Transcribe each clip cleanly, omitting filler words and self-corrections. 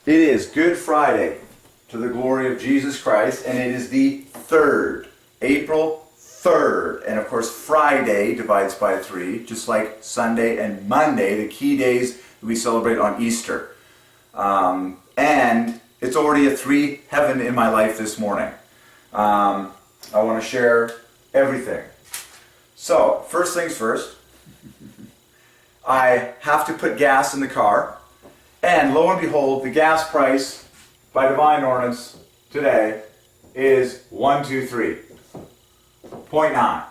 It is Good Friday to the glory of Jesus Christ, and it is the 3rd, April 3rd. And of course, Friday divides by 3, just like Sunday and Monday, the key days that we celebrate on Easter. And it's already a 3 heaven in my life this morning. I want to share everything. So, first things first, I have to put gas in the car. And lo and behold, the gas price by Divine Ordinance today is 123.9.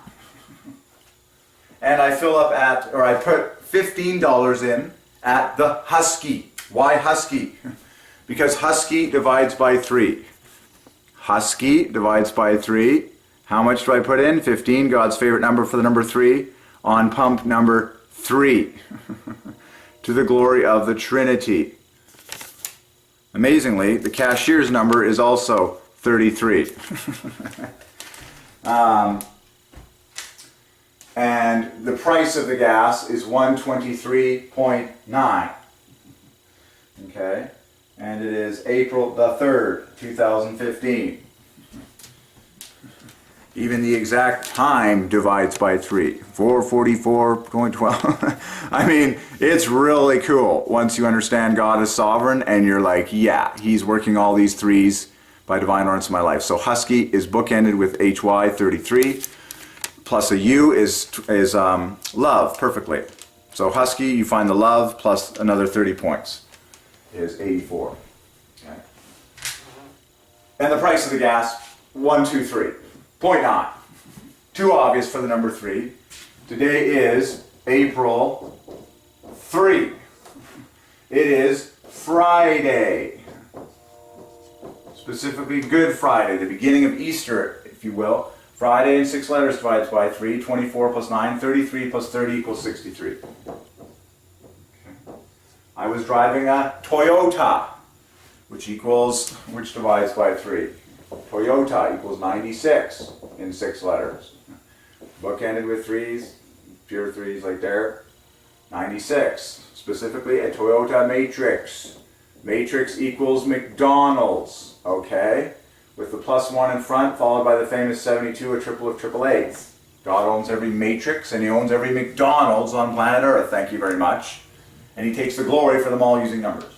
And I fill up at, or I put $15 in at the Husky. Why Husky? Because Husky divides by 3. Husky divides by 3. How much do I put in? 15, God's favorite number for the number 3, on pump number 3. To the glory of the Trinity. Amazingly, the cashier's number is also 33. And the price of the gas is 123.9. Okay? And it is April the 3rd, 2015. Even the exact time divides by 3. 4:44 going 12. I mean, it's really cool once you understand God is sovereign and you're like, yeah, He's working all these 3s by Divine Ordinance in my life. So Husky is bookended with HY 33, plus a U is love perfectly. So Husky, you find the love plus another 30 points is 84. Okay. And the price of the gas, 123.9. Too obvious for the number 3. Today is April 3. It is Friday. Specifically Good Friday, the beginning of Easter, if you will. Friday in 6 letters divides by 3. 24 plus 9, 33 plus 30 equals 63. Okay. I was driving a Toyota, which divides by 3. Toyota equals 96 in 6 letters. Bookended with 3s, pure 3s like there. 96. Specifically a Toyota Matrix. Matrix equals McDonald's. Okay? With the +1 in front, followed by the famous 72, a triple of triple eights. God owns every Matrix and He owns every McDonald's on planet Earth. Thank you very much. And He takes the glory for them all using numbers.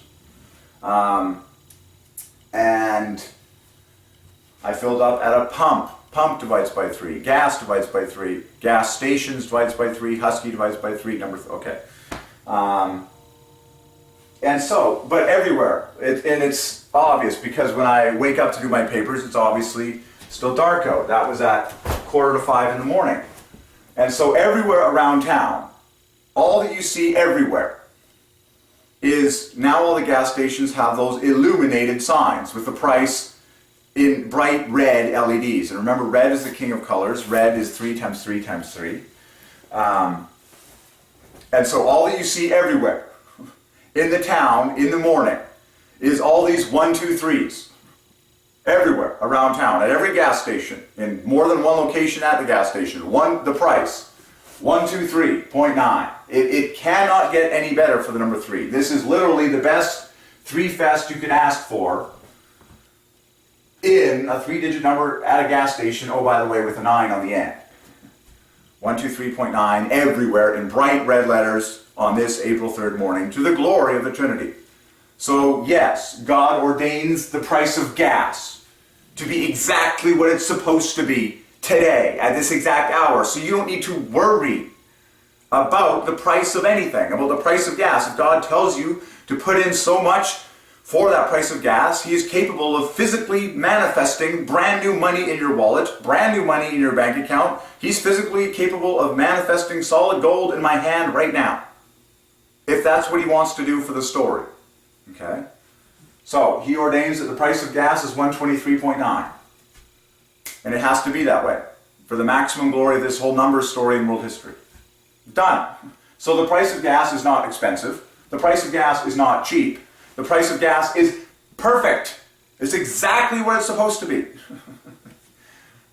And I filled up at a pump. Pump divides by 3. Gas divides by 3. Gas stations divides by 3. Husky divides by 3. Okay. And so, but everywhere. And it's obvious because when I wake up to do my papers, it's obviously still dark out. That was at 4:45 in the morning. And so everywhere around town, all that you see everywhere is now all the gas stations have those illuminated signs with the price in bright red LEDs. And remember, red is the king of colors. Red is 3 times 3 times 3. And so all that you see everywhere in the town in the morning is all these 1, 2, 3s. Everywhere around town, at every gas station, in more than one location at the gas station. The price, 123.9. It cannot get any better for the number 3. This is literally the best 3 fest you could ask for in a 3-digit number at a gas station, oh, by the way, with a 9 on the end. 123.9 everywhere in bright red letters on this April 3rd morning to the glory of the Trinity. So, yes, God ordains the price of gas to be exactly what it's supposed to be today, at this exact hour. So you don't need to worry about the price of anything, about the price of gas. If God tells you to put in so much for that price of gas, He is capable of physically manifesting brand new money in your wallet, brand new money in your bank account. He's physically capable of manifesting solid gold in my hand right now, if that's what He wants to do for the story. Okay? So, He ordains that the price of gas is 123.9. And it has to be that way for the maximum glory of this whole numbers story in world history. Done. So the price of gas is not expensive. The price of gas is not cheap. The price of gas is perfect. It's exactly what it's supposed to be.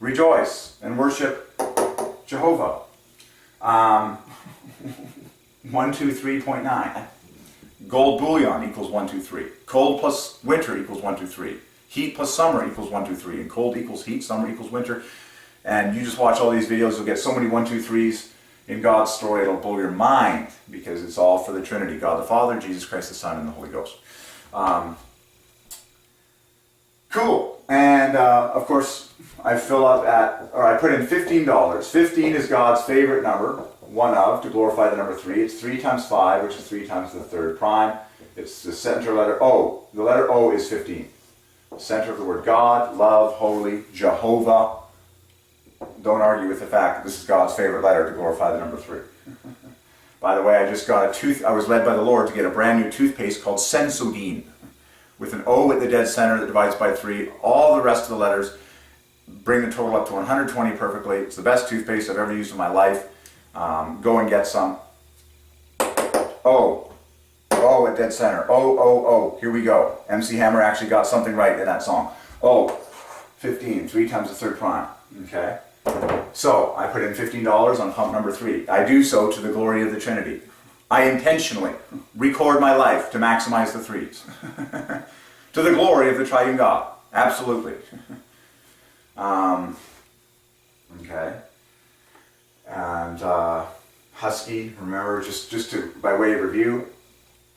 Rejoice and worship Jehovah. 123.9. Gold bullion equals 1, 2, 3. Cold plus winter equals 1, 2, 3. Heat plus summer equals 1, 2, 3. And cold equals heat, summer equals winter. And you just watch all these videos, you'll get so many 1, 2, 3s in God's story, it'll blow your mind, because it's all for the Trinity: God the Father, Jesus Christ the Son, and the Holy Ghost. Cool. And of course, I put in $15. 15 is God's favorite number, one of, to glorify the number 3. It's 3 times 5, which is 3 times the third prime. It's the center letter O. The letter O is 15. The center of the word God, love, holy, Jehovah. Don't argue with the fact that this is God's favorite letter to glorify the number 3. By the way, I just got I was led by the Lord to get a brand new toothpaste called Sensodyne, with an O at the dead center that divides by 3. All the rest of the letters bring the total up to 120 perfectly. It's the best toothpaste I've ever used in my life. Go and get some. O at dead center. O. Here we go. MC Hammer actually got something right in that song. O, 15, 3 times the third prime. Okay? So, I put in $15 on pump number 3. I do so to the glory of the Trinity. I intentionally record my life to maximize the 3s. To the glory of the Triune God. Absolutely. Okay. And Husky, remember, just by way of review,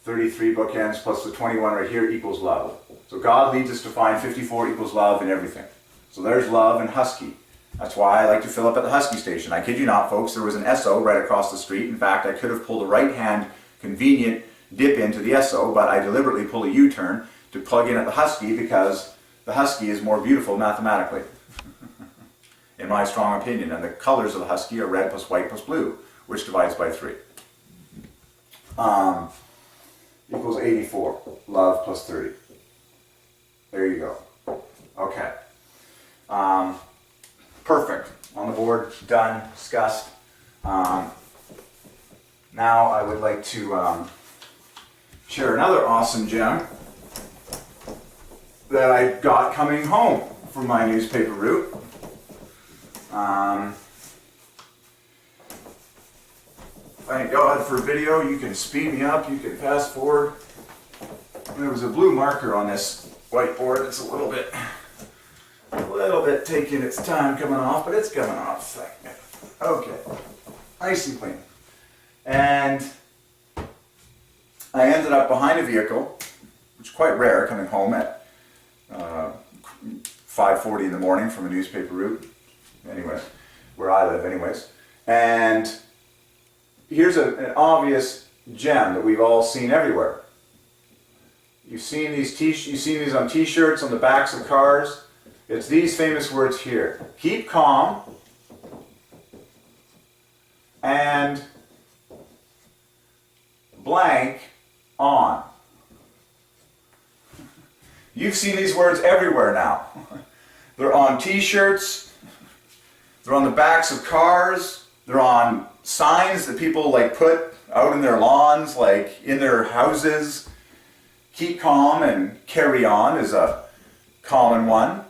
33 bookends plus the 21 right here equals love. So God leads us to find 54 equals love in everything. So there's love in Husky. That's why I like to fill up at the Husky station. I kid you not, folks, there was an Esso right across the street. In fact, I could have pulled a right-hand convenient dip into the Esso, but I deliberately pulled a U-turn to plug in at the Husky because the Husky is more beautiful mathematically, in my strong opinion. And the colors of the Husky are red plus white plus blue, which divides by 3. Equals 84. Love plus 30. There you go. Okay. Perfect. On the board, done, discussed. Now I would like to share another awesome gem that I got coming home from my newspaper route. Thank God for video. You can speed me up, you can fast forward. There was a blue marker on this whiteboard. It's a little bit taking its time coming off, but it's coming off. Okay, nice and clean. And I ended up behind a vehicle, which is quite rare coming home at 5:40 in the morning from a newspaper route. Anyways, where I live anyways. And here's an obvious gem that we've all seen everywhere. You've seen these on t-shirts, on the backs of cars. It's these famous words here. Keep calm and blank on. You've seen these words everywhere now. They're on t-shirts, they're on the backs of cars, they're on signs that people put out in their lawns, in their houses. Keep calm and carry on is a common one.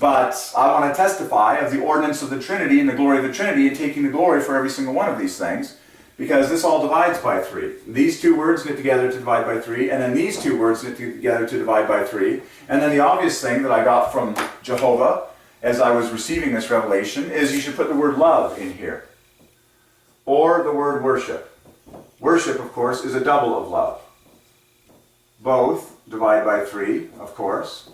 But I want to testify of the ordinance of the Trinity and the glory of the Trinity and taking the glory for every single one of these things, because this all divides by 3. These 2 words knit together to divide by 3, and then these 2 words knit together to divide by 3. And then the obvious thing that I got from Jehovah as I was receiving this revelation is you should put the word love in here, or the word worship. Worship, of course, is a double of love. Both divide by 3, of course.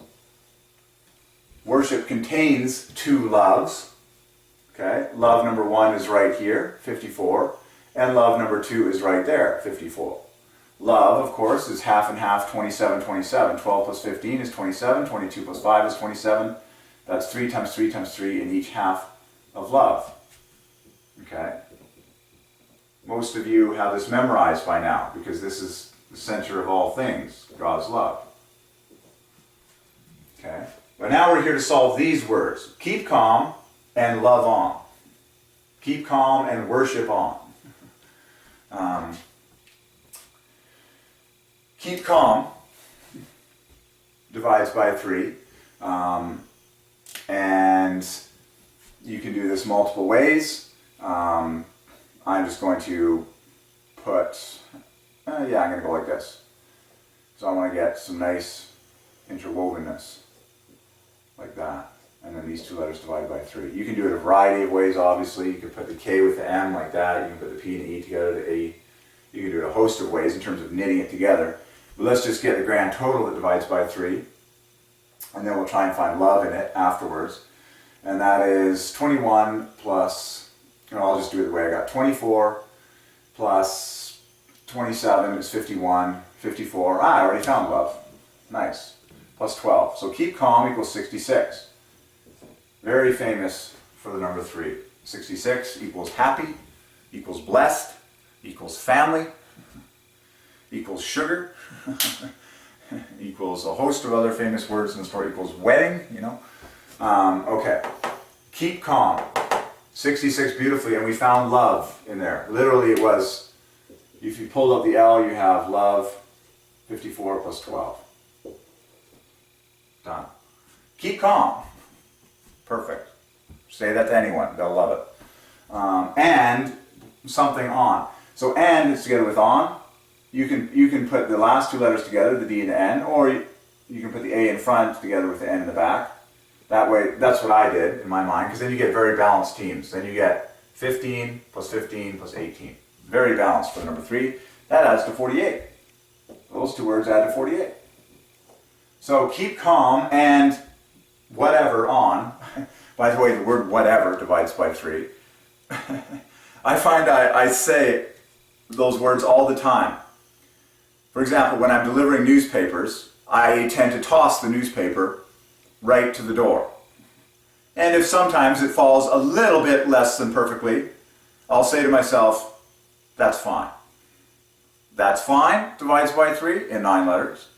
Worship contains 2 loves. Okay, love number 1 is right here, 54, and love number 2 is right there, 54. Love, of course, is half and half, 27, 27. 12 plus 15 is 27, 22 plus 5 is 27. That's 3 times 3 times 3 in each half of love. Okay? Most of you have this memorized by now, because this is the center of all things, God's love. Okay? But now we're here to solve these words. Keep calm and love on. Keep calm and worship on. Keep calm divides by 3. And you can do this multiple ways. I'm just going to put Yeah, I'm going to go like this. So I want to get some nice interwovenness, like that. And then these two letters divided by 3. You can do it a variety of ways, obviously. You can put the K with the M like that. You can put the P and the E together, the A. You can do it a host of ways in terms of knitting it together. But let's just get the grand total that divides by 3. And then we'll try and find love in it afterwards. And that is 21 plus, I'll just do it the way I got. 24 plus 27 is 51. 54. I already found love. Nice. Plus 12. So keep calm equals 66. Very famous for the number 3. 66 equals happy, equals blessed, equals family, equals sugar, equals a host of other famous words in the story, equals wedding, Okay. Keep calm. 66 beautifully, and we found love in there. Literally it was, if you pulled up the L, you have love, 54 plus 12. Done. Keep calm. Perfect. Say that to anyone. They'll love it. And something on. So and is together with on. You can put the last two letters together, the D and the N, or you can put the A in front together with the N in the back. That way, that's what I did in my mind, because then you get very balanced teams. Then you get 15 plus 15 plus 18. Very balanced for the number 3. That adds to 48. Those two words add to 48. So keep calm and whatever on. By the way, the word whatever divides by 3. I find I say those words all the time. For example, when I'm delivering newspapers, I tend to toss the newspaper right to the door. And if sometimes it falls a little bit less than perfectly, I'll say to myself, that's fine. That's fine divides by 3 in 9 letters.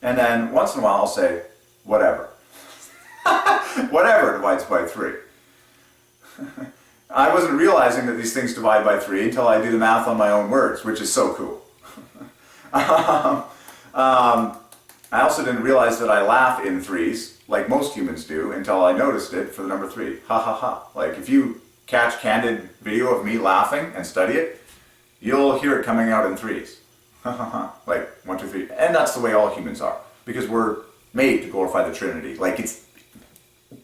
And then once in a while I'll say, whatever. Whatever divides by 3. I wasn't realizing that these things divide by 3 until I do the math on my own words, which is so cool. I also didn't realize that I laugh in 3s, like most humans do, until I noticed it for the number 3. Ha ha ha. Like if you catch candid video of me laughing and study it, you'll hear it coming out in 3s. Ha ha ha. Like 1, 2, 3. And that's the way all humans are, because we're made to glorify the Trinity. Like it's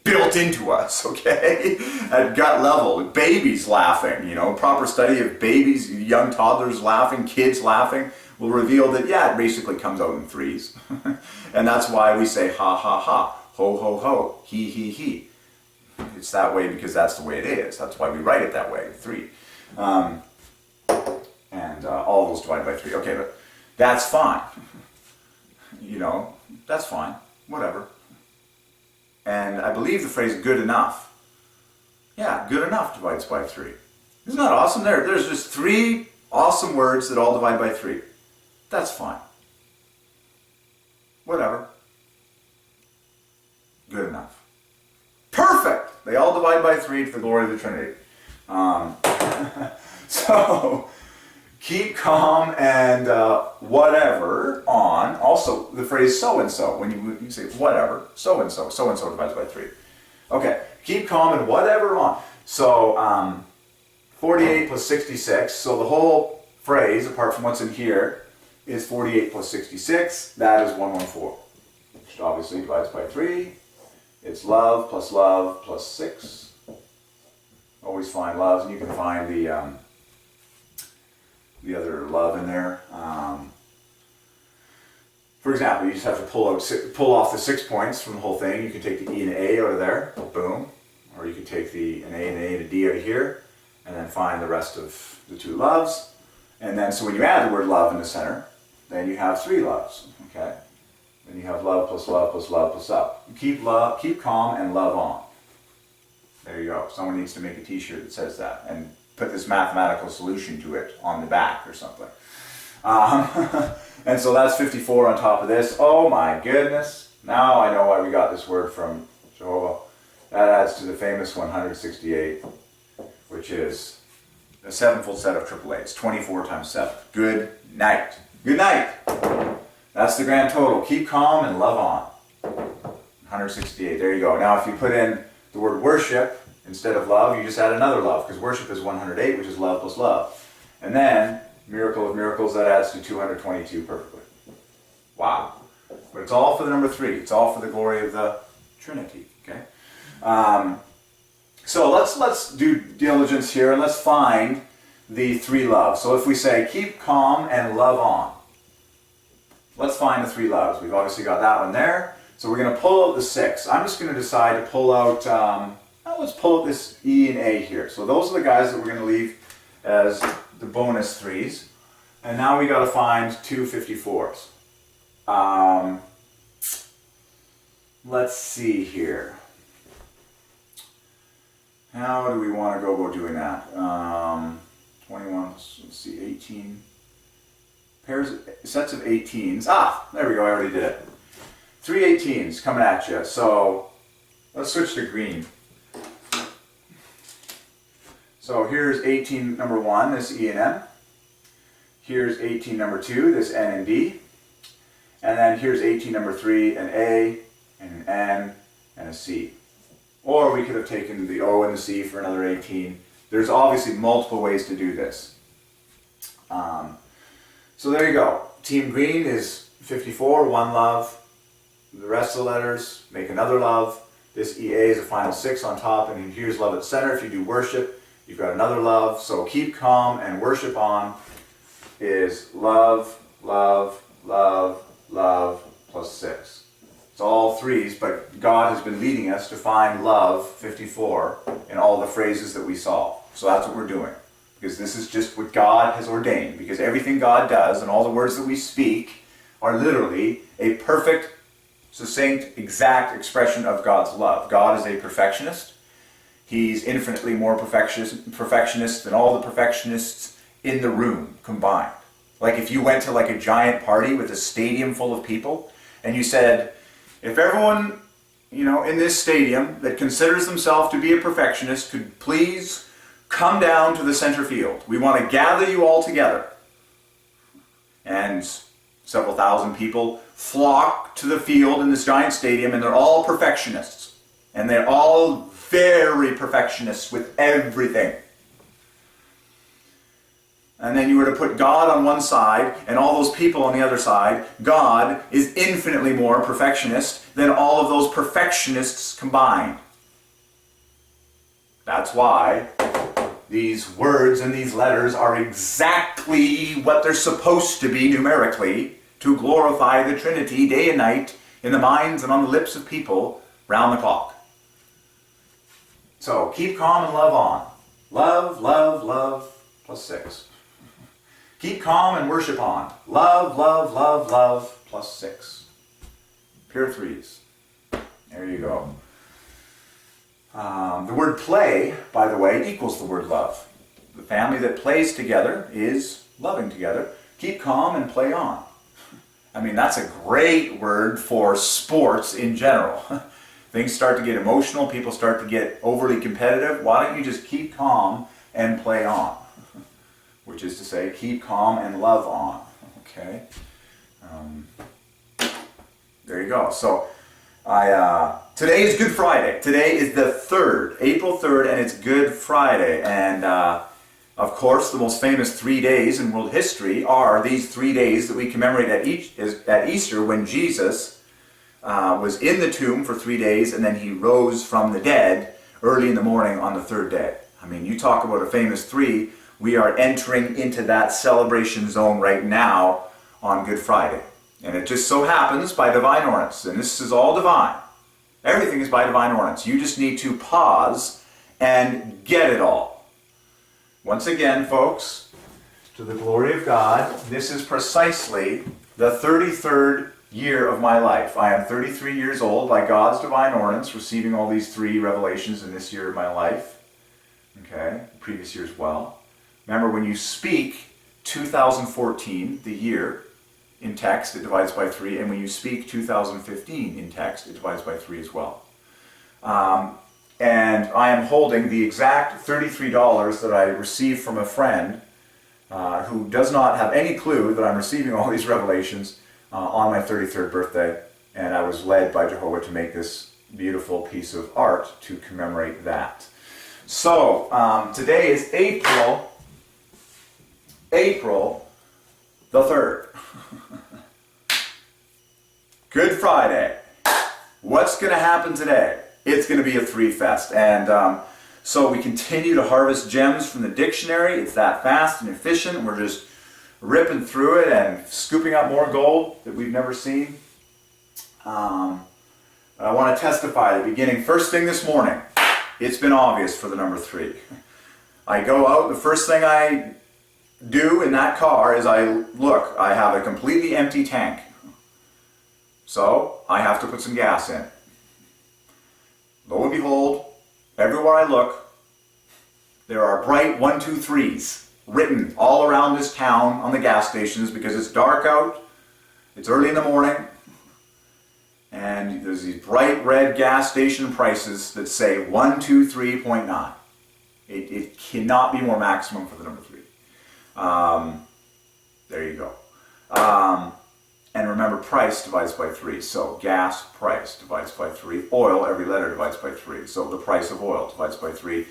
built into us, okay? At gut level, babies laughing, proper study of babies, young toddlers laughing, kids laughing, will reveal that, yeah, it basically comes out in 3s. And that's why we say ha ha ha, ho ho ho, he he he. It's that way because that's the way it is. That's why we write it that way, 3. And all of those divide by 3. Okay, but that's fine. That's fine. Whatever. And I believe the phrase good enough. Yeah, good enough divides by 3. Isn't that awesome? There's just 3 awesome words that all divide by 3. That's fine. Whatever. Good enough. Perfect! They all divide by 3 to the glory of the Trinity. So, keep calm and whatever on. Also, the phrase so-and-so. When you say whatever, so-and-so divides by 3. Okay, keep calm and whatever on. So, 48 plus 66. So the whole phrase, apart from what's in here, is 48 plus 66. That is 114. Which obviously divides by 3. It's love plus 6. Always find loves, and you can find the other love in there. For example, you just have to pull off the 6 points from the whole thing. You can take the E and the A out of there, boom. Or you can take an A and a D out of here, and then find the rest of the 2 loves. And then, so when you add the word love in the center, then you have 3 loves, okay? Then you have love plus love plus love plus love. Keep calm and love on. There you go. Someone needs to make a t-shirt that says that and put this mathematical solution to it on the back or something. And so that's 54 on top of this. Oh my goodness. Now I know why we got this word from Jehovah. That adds to the famous 168, which is a 7-fold set of triple eights. 24 times 7. Good night. Good night. That's the grand total. Keep calm and love on. 168. There you go. Now if you put in the word worship instead of love, you just add another love, because worship is 108, which is love plus love. And then Miracle of miracles, that adds to 222 perfectly. Wow. But it's all for the number 3. It's all for the glory of the Trinity. Okay. So let's do diligence here and let's find the 3 loves. So if we say keep calm and love on, let's find the 3 loves. We've obviously got that one there. So we're going to pull out the 6. I'm just going to decide to pull out, let's pull out this E and A here. So those are the guys that we're going to leave as the bonus 3s. And now we got to find 2 54s. Let's see here. How do we want to go about doing that? 21, let's see, 18. Sets of 18s. Ah, there we go, I already did it. 3 18s coming at you. So let's switch to green. So here's 18 number 1, this E and M. Here's 18 number 2, this N and D. And then here's 18 number 3, an A, and an N, and a C. Or we could have taken the O and the C for another 18. There's obviously multiple ways to do this. So there you go. Team green is 54, 1 love. The rest of the letters make another love. This EA is a final 6 on top, and here's love at the center. If you do worship, you've got another love. So keep calm and worship on is love, love, love, love, plus 6. It's all 3s, but God has been leading us to find love, 54, in all the phrases that we saw. So that's what we're doing. Because this is just what God has ordained. Because everything God does and all the words that we speak are literally a perfect, succinct, exact expression of God's love. God is a perfectionist. He's infinitely more perfectionist than all the perfectionists in the room combined. Like if you went to like a giant party with a stadium full of people and you said, if everyone, in this stadium that considers themselves to be a perfectionist could please come down to the center field. We want to gather you all together. And several thousand people flock to the field in this giant stadium, and they're all perfectionists. And they're all very perfectionists with everything. And then you were to put God on one side and all those people on the other side. God is infinitely more perfectionist than all of those perfectionists combined. That's why these words and these letters are exactly what they're supposed to be numerically to glorify the Trinity day and night in the minds and on the lips of people round the clock. So keep calm and love on. Love, love, love, plus 6. Keep calm and worship on. Love, love, love, love, plus 6. Pure 3s. There you go. The word play, by the way, equals the word love. The family that plays together is loving together. Keep calm and play on. I mean, that's a great word for sports in general. Things start to get emotional, people start to get overly competitive. Why don't you just keep calm and play on? Which is to say, keep calm and love on. Okay? There you go. So, today is Good Friday. Today is the 3rd, April 3rd, and it's Good Friday. And, of course, the most famous 3 days in world history are these 3 days that we commemorate at Easter, when Jesus was in the tomb for 3 days, and then he rose from the dead early in the morning on the 3rd day. I mean, you talk about a famous 3. We are entering into that celebration zone right now on Good Friday. And it just so happens by divine ordinance, and this is all divine. Everything is by divine ordinance. You just need to pause and get it all. Once again, folks, to the glory of God, this is precisely the 33rd year of my life. I am 33 years old by God's divine ordinance, receiving all these 3 revelations in this year of my life. Okay, the previous year as well. Remember, when you speak 2014, the year, in text, it divides by 3, and when you speak 2015 in text, it divides by 3 as well. And I am holding the exact $33 that I received from a friend who does not have any clue that I'm receiving all these revelations on my 33rd birthday, and I was led by Jehovah to make this beautiful piece of art to commemorate that. So, today is April April the 3rd. Good Friday. What's going to happen today? It's going to be a three fest. And so we continue to harvest gems from the dictionary. It's that fast and efficient. We're just ripping through it and scooping up more gold that we've never seen. I want to testify at the beginning. First thing this morning, it's been obvious for the number 3. I go out, the first thing I do in that car is I have a completely empty tank. So I have to put some gas in. Lo and behold, everywhere I look, there are bright 1, 2, 3s written all around this town on the gas stations because it's dark out, it's early in the morning, and there's these bright red gas station prices that say 123.9. It cannot be more maximum for the number 3. There you go. And remember, price divides by 3. So gas price divides by 3. Oil, every letter divides by 3. So the price of oil divides by 3.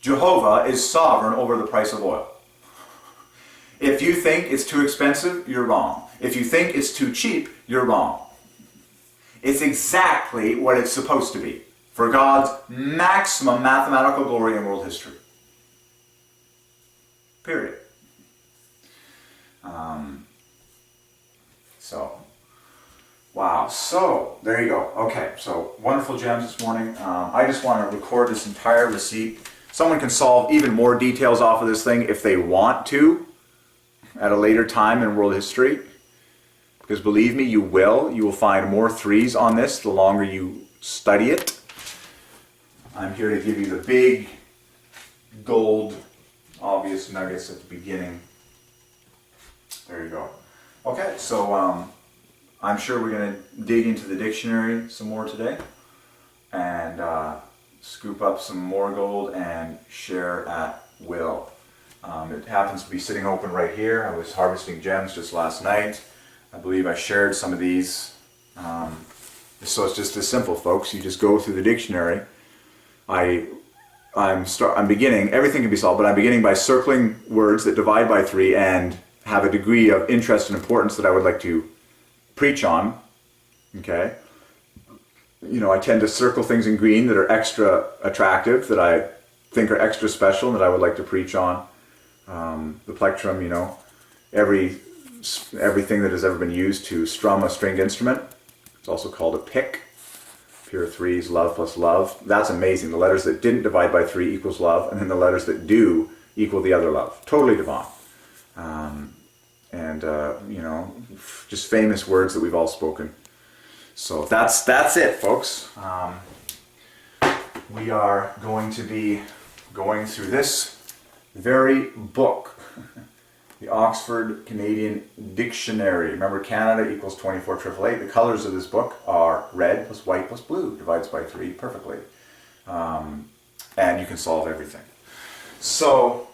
Jehovah is sovereign over the price of oil. If you think it's too expensive, you're wrong. If you think it's too cheap, you're wrong. It's exactly what it's supposed to be for God's maximum mathematical glory in world history. Period. Wow. So, there you go. Okay, so wonderful gems this morning. I just want to record this entire receipt. Someone can solve even more details off of this thing if they want to at a later time in world history. Because believe me, you will. You will find more 3s on this the longer you study it. I'm here to give you the big, gold, obvious nuggets at the beginning. There you go. Okay, so I'm sure we're going to dig into the dictionary some more today and scoop up some more gold and share at will. It happens to be sitting open right here. I was harvesting gems just last night. I believe I shared some of these. So it's just as simple, folks. You just go through the dictionary. I'm beginning, everything can be solved, but I'm beginning by circling words that divide by 3 and have a degree of interest and importance that I would like to preach on. Okay? You know, I tend to circle things in green that are extra attractive, that I think are extra special, and that I would like to preach on. The plectrum, you know, everything that has ever been used to strum a stringed instrument. It's also called a pick. Pure 3s, love plus love. That's amazing. The letters that didn't divide by 3 equals love, and then the letters that do equal the other love. Totally divine. You know, just famous words that we've all spoken. So that's it, folks. We are going to be going through this very book, the Oxford Canadian Dictionary. Remember, Canada equals 24,888. The colors of this book are red plus white plus blue, divides by 3 perfectly. And you can solve everything. So,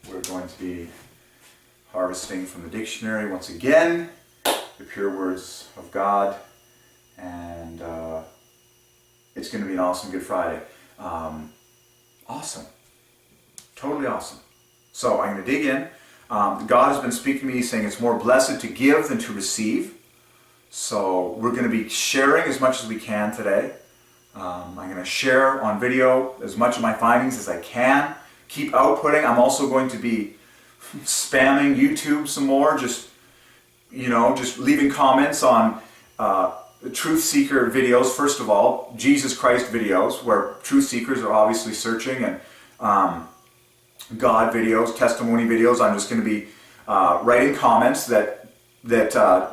we're going to be harvesting from the dictionary once again, the pure words of God, and it's going to be an awesome Good Friday. Awesome. Totally awesome. So I'm going to dig in. God has been speaking to me saying it's more blessed to give than to receive. So we're going to be sharing as much as we can today. I'm going to share on video as much of my findings as I can. Keep outputting. I'm also going to be spamming YouTube some more. Just leaving comments on truth seeker videos. First of all, Jesus Christ videos, where truth seekers are obviously searching, and God videos, testimony videos. I'm just going to be writing comments that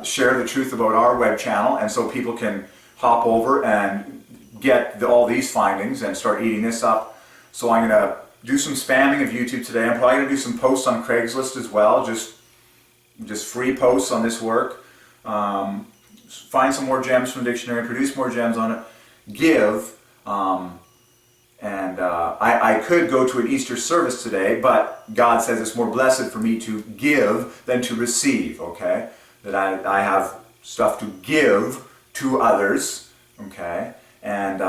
share the truth about our web channel, and so people can hop over and get all these findings and start eating this up. So I'm going to do some spamming of YouTube today. I'm probably going to do some posts on Craigslist as well, just free posts on this work. Find some more gems from the dictionary, produce more gems on it, give. I could go to an Easter service today, but God says it's more blessed for me to give than to receive, okay? That I have stuff to give to others, okay? And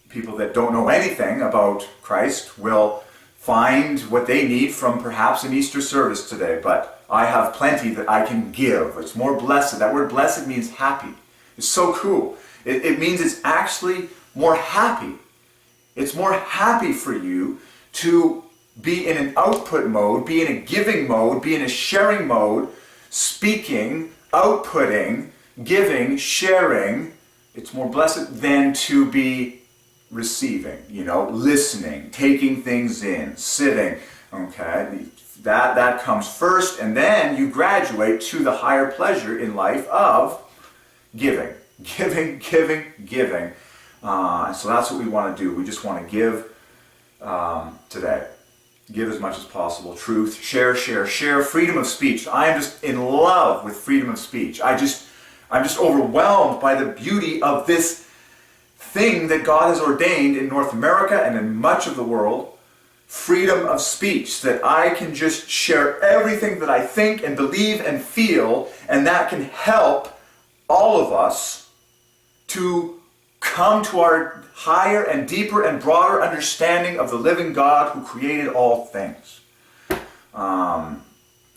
people that don't know anything about Christ will find what they need from perhaps an Easter service today, but I have plenty that I can give. It's more blessed. That word blessed means happy. It's so cool. It means it's actually more happy. It's more happy for you to be in an output mode, be in a giving mode, be in a sharing mode, speaking, outputting, giving, sharing. It's more blessed than to be receiving, listening, taking things in, sitting. Okay, that comes first, and then you graduate to the higher pleasure in life of giving. So that's what we want to do. We just want to give today. Give as much as possible. Truth, share. Freedom of speech. I am just in love with freedom of speech. I'm just overwhelmed by the beauty of this thing that God has ordained in North America and in much of the world. Freedom of speech, that I can just share everything that I think and believe and feel, and that can help all of us to come to our higher and deeper and broader understanding of the living God who created all things. I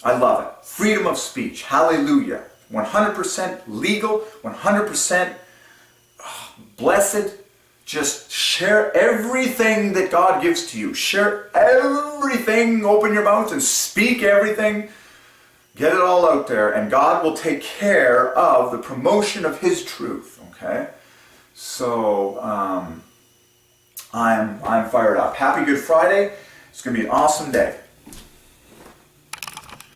love it. Freedom of speech. Hallelujah. 100% legal, 100% blessed. Just share everything that God gives to you. Share everything. Open your mouth and speak everything. Get it all out there, and God will take care of the promotion of His truth. Okay? So, I'm fired up. Happy Good Friday. It's going to be an awesome day.